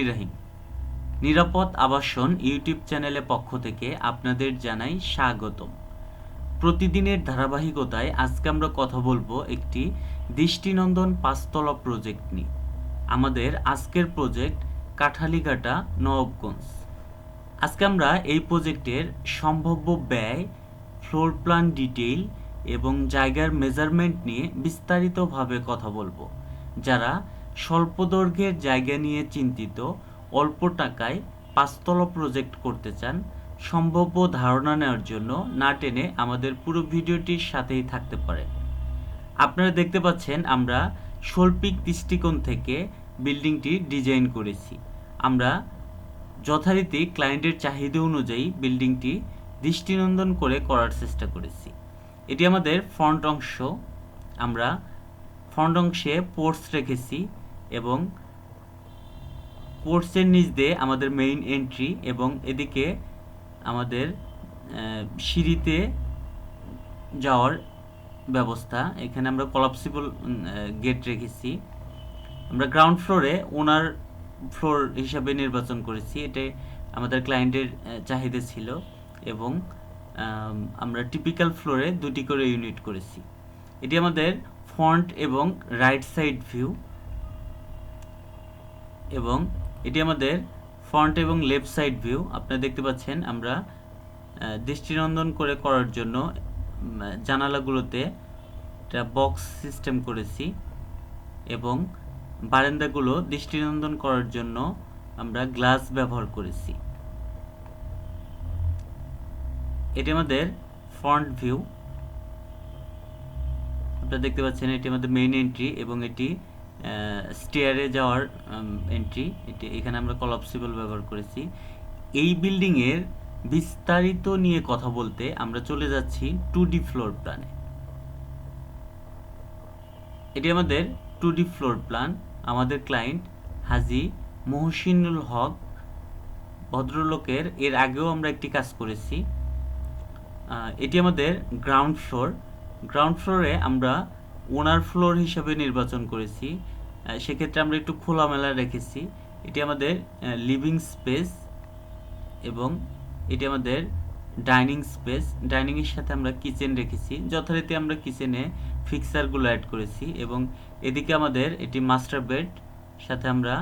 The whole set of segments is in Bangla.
রহিম নিরাপদ আবাসন ইউটিউব চ্যানেলের পক্ষ থেকে আপনাদের জানাই স্বাগতম। প্রতিদিনের ধারাবাহিকতায় আজকে আমরা কথা বলবো একটি দৃষ্টিনন্দন পাঁচতলা প্রজেক্ট নিয়ে। আমাদের আজকের প্রজেক্ট কাঠালিঘাটা, নবাবগঞ্জ। আজকে আমরা এই প্রজেক্টের সম্ভাব্য ব্যয়, ফ্লোর প্ল্যান ডিটেইল এবং জায়গার মেজারমেন্ট নিয়ে বিস্তারিতভাবে কথা বলবো। যারা স্বল্প দৈর্ঘ্যের জায়গা নিয়ে চিন্তিত, অল্প টাকায় পাঁচতলা প্রজেক্ট করতে চান, সম্ভাব্য ধারণা নেওয়ার জন্য না টেনে আমাদের পুরো ভিডিওটির সাথেই থাকতে পারেন। আপনারা দেখতে পাচ্ছেন আমরা শৈল্পিক দৃষ্টিকোণ থেকে বিল্ডিংটি ডিজাইন করেছি। আমরা যথারীতি ক্লায়েন্টের চাহিদা অনুযায়ী বিল্ডিংটি দৃষ্টিনন্দন করে করার চেষ্টা করেছি। এটি আমাদের ফ্রন্ট অংশ। আমরা ফ্রন্ট অংশে পোর্টস রেখেছি এবং পোর্টসের নিচ দিয়ে আমাদের মেইন এন্ট্রি এবং এদিকে আমাদের সিঁড়িতে যাওয়ার ব্যবস্থা। এখানে আমরা কলাপসিবল গেট রেখেছি। আমরা গ্রাউন্ড ফ্লোরে ওনার ফ্লোর হিসাবে নির্বাচন করেছি। এটা আমাদের ক্লায়েন্টের চাহিদা ছিল এবং আমরা টিপিক্যাল ফ্লোরে দুটি করে ইউনিট করেছি। এটি আমাদের ফ্রন্ট এবং রাইট সাইড ভিউ এবং এটি আমাদের ফ্রন্ট এবং লেফট সাইড ভিউ। আপনারা দেখতে পাচ্ছেন আমরা দৃষ্টিনন্দন করে করার জন্য জানালাগুলোতে একটা বক্স সিস্টেম করেছি এবং বারান্দাগুলো দৃষ্টিনন্দন করার জন্য আমরা গ্লাস ব্যবহার করেছি। এটি আমাদের ফ্রন্ট ভিউ। আপনারা দেখতে পাচ্ছেন এটি আমাদের মেইন এন্ট্রি এবং এটি স্টেয়ারে যাওয়ার এন্ট্রি। এখানে আমরা কলাপসিবল ব্যবহার করেছি। এই বিল্ডিংয়ের বিস্তারিত নিয়ে কথা বলতে আমরা চলে যাচ্ছি 2D ফ্লোর প্ল্যানে। এটি আমাদের 2D ফ্লোর প্ল্যান। আমাদের ক্লায়েন্ট হাজী মহসিনুল হক ভদ্রলোকের এর আগেও আমরা একটি কাজ করেছি। এটি আমাদের গ্রাউন্ড ফ্লোর। গ্রাউন্ড ফ্লোরে আমরা ওনার ফ্লোর হিসাবে নির্বাচন করেছি। সেক্ষেত্রে আমরা একটু খোলামেলা রেখেছি। এটি আমাদের লিভিং স্পেস এবং এটি আমাদের ডাইনিং স্পেস। ডাইনিংয়ের সাথে আমরা কিচেন রেখেছি। যথারীতি আমরা কিচেনে ফিক্সারগুলো অ্যাড করেছি এবং এদিকে আমাদের এটি মাস্টার বেড, সাথে আমরা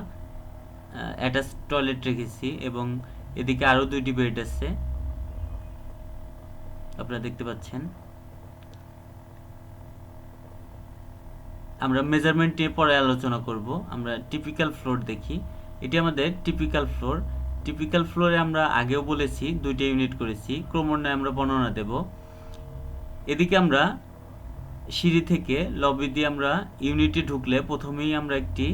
অ্যাটাচ টয়লেট রেখেছি এবং এদিকে আরও দুইটি বেড আছে, আপনারা দেখতে পাচ্ছেন। আমরা মেজারমেন্ট নিয়ে পরে আলোচনা করব। আমরা টিপিক্যাল ফ্লোর দেখি। এটি আমাদের টিপিক্যাল ফ্লোর। টিপিক্যাল ফ্লোরে আমরা আগেও বলেছি দুইটা ইউনিট করেছি, ক্রমান্বয়ে আমরা বর্ণনা দেব। এদিকে আমরা সিঁড়ি থেকে লবি দিয়ে আমরা ইউনিটে ঢুকলে প্রথমেই আমরা একটি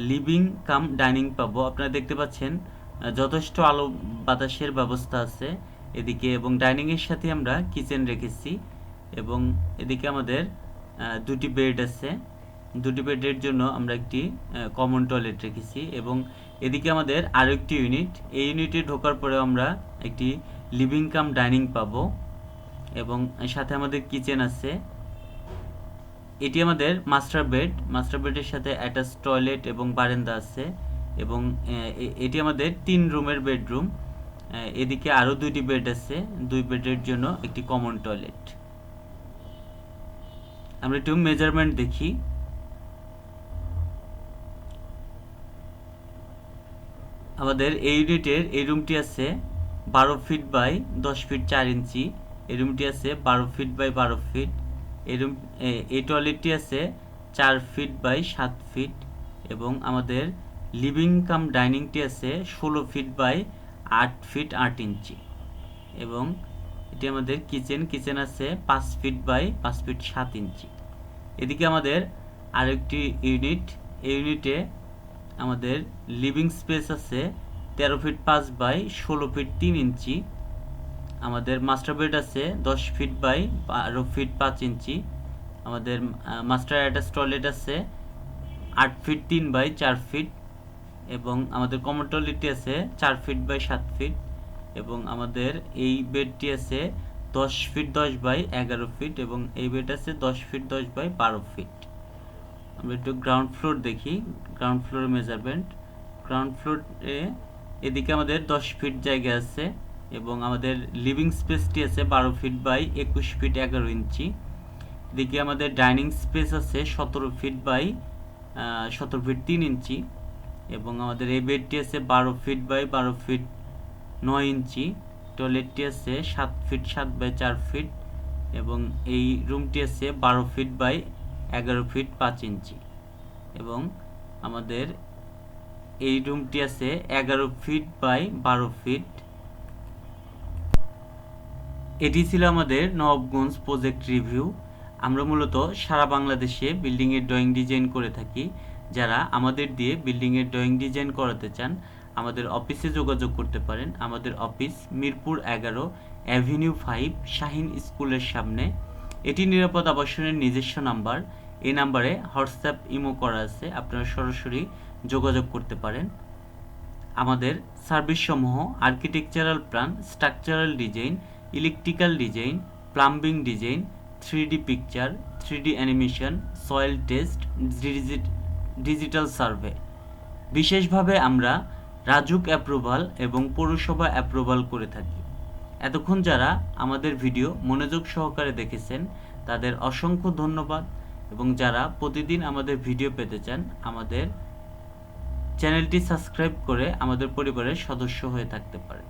লিভিং কাম ডাইনিং পাবো। আপনারা দেখতে পাচ্ছেন যথেষ্ট আলো বাতাসের ব্যবস্থা আছে এদিকে এবং ডাইনিংয়ের সাথে আমরা কিচেন রেখেছি এবং এদিকে আমাদের দুটি বেড আছে। দুটি বেডের জন্য আমরা একটি কমন টয়লেট রেখেছি এবং এদিকে আমাদের আরও একটি ইউনিট। এই ইউনিটে ঢোকার পরে আমরা একটি লিভিং কাম ডাইনিং পাবো এবং সাথে আমাদের কিচেন আছে। এটি আমাদের মাস্টার বেড। মাস্টার বেডের সাথে অ্যাটাচ টয়লেট এবং বারান্দা আছে এবং এটি আমাদের 3 রুমের বেডরুম। এদিকে আরও দুইটি বেড আছে, 2 বেডের জন্য একটি কমন টয়লেট। আমরা একটু মেজারমেন্ট দেখি। আমাদের এই ইউনিটের এই রুমটি আছে 12 ফিট বাই 10 ফিট 4 ইঞ্চি। এই রুমটি আছে 12 ফিট বাই 12 ফিট। এই টয়লেটটি আছে 4 ফিট বাই 7 ফিট এবং আমাদের লিভিং কাম ডাইনিংটি আছে 16 ফিট বাই 8 ফিট 8 ইঞ্চি এবং এটি আমাদের কিচেন আছে 5 ফিট বাই 5 ফিট 7 ইঞ্চি। এদিকে আমাদের আরেকটি ইউনিট। এই ইউনিটে আমাদের লিভিং স্পেস আছে 13 ফিট 5 বাই 16 ফিট 3 ইঞ্চি। আমাদের মাস্টার বেড আছে 10 ফিট বাই 12 ফিট 5 ইঞ্চি। আমাদের মাস্টার অ্যাটাচ টয়লেট আছে 8 ফিট 3 বাই 4 ফিট এবং আমাদের কমন টয়লেটটি আছে 4 ফিট বাই 7 ফিট এবং আমাদের এই বেডটি আছে 10 ফিট 10 বাই 11 ফিট এবং এই বেড আছে 10 ফিট 10 বাই 12 ফিট। আমরা একটু গ্রাউন্ড ফ্লোর দেখি। গ্রাউন্ড ফ্লোর মেজারমেন্ট গ্রাউন্ড ফ্লোরে এদিকে আমাদের 10 ফিট জায়গা আছে এবং আমাদের লিভিং স্পেসটি আছে 12 ফিট বাই 21 ফিট 11 ইঞ্চি। এদিকে আমাদের ডাইনিং স্পেস আছে 17 ফিট বাই 17 ফিট 3 ইঞ্চি এবং আমাদের এই বেডটি আছে 12 ফিট বাই 12 ফিট 9 ইঞ্চি। টয়লেটটি আছে 7 ফিট 7 বাই 4 ফিট এবং এই রুমটি আছে 12 ফিট বাই 11 ফিট 5 ইঞ্চি এবং আমাদের এই রুমটি আছে 11 ফিট বাই 12 ফিট। এটি ছিল আমাদের নবাবগঞ্জ প্রজেক্ট রিভিউ। আমরা মূলত সারা বাংলাদেশে বিল্ডিংয়ের ড্রয়িং ডিজাইন করে থাকি। যারা আমাদের দিয়ে বিল্ডিংয়ের ড্রয়িং ডিজাইন করাতে চান আমাদের অফিসে যোগাযোগ করতে পারেন। আমাদের অফিস মিরপুর 11 অ্যাভিনিউ 5 শাহিন স্কুলের সামনে। এটি নিরাপদ আবাসনের নিজস্ব নাম্বার। এই নাম্বারে হোয়াটসঅ্যাপ ইমো করা আছে, আপনারা সরাসরি যোগাযোগ করতে পারেন। আমাদের সার্ভিস সমূহ architectural plan, structural design, electrical design, plumbing design, 3D picture, 3D animation, soil test, digital survey. বিশেষভাবে আমরা রাজুক অ্যাপ্রুভাল এবং পৌরসভা অ্যাপ্রুভাল করে থাকি। এতক্ষণ যারা আমাদের ভিডিও মনোযোগ সহকারে দেখেছেন তাদের অসংখ্য ধন্যবাদ এবং যারা প্রতিদিন আমাদের ভিডিও পেতে চান আমাদের চ্যানেলটি সাবস্ক্রাইব করে আমাদের পরিবারের সদস্য হয়ে থাকতে পারেন।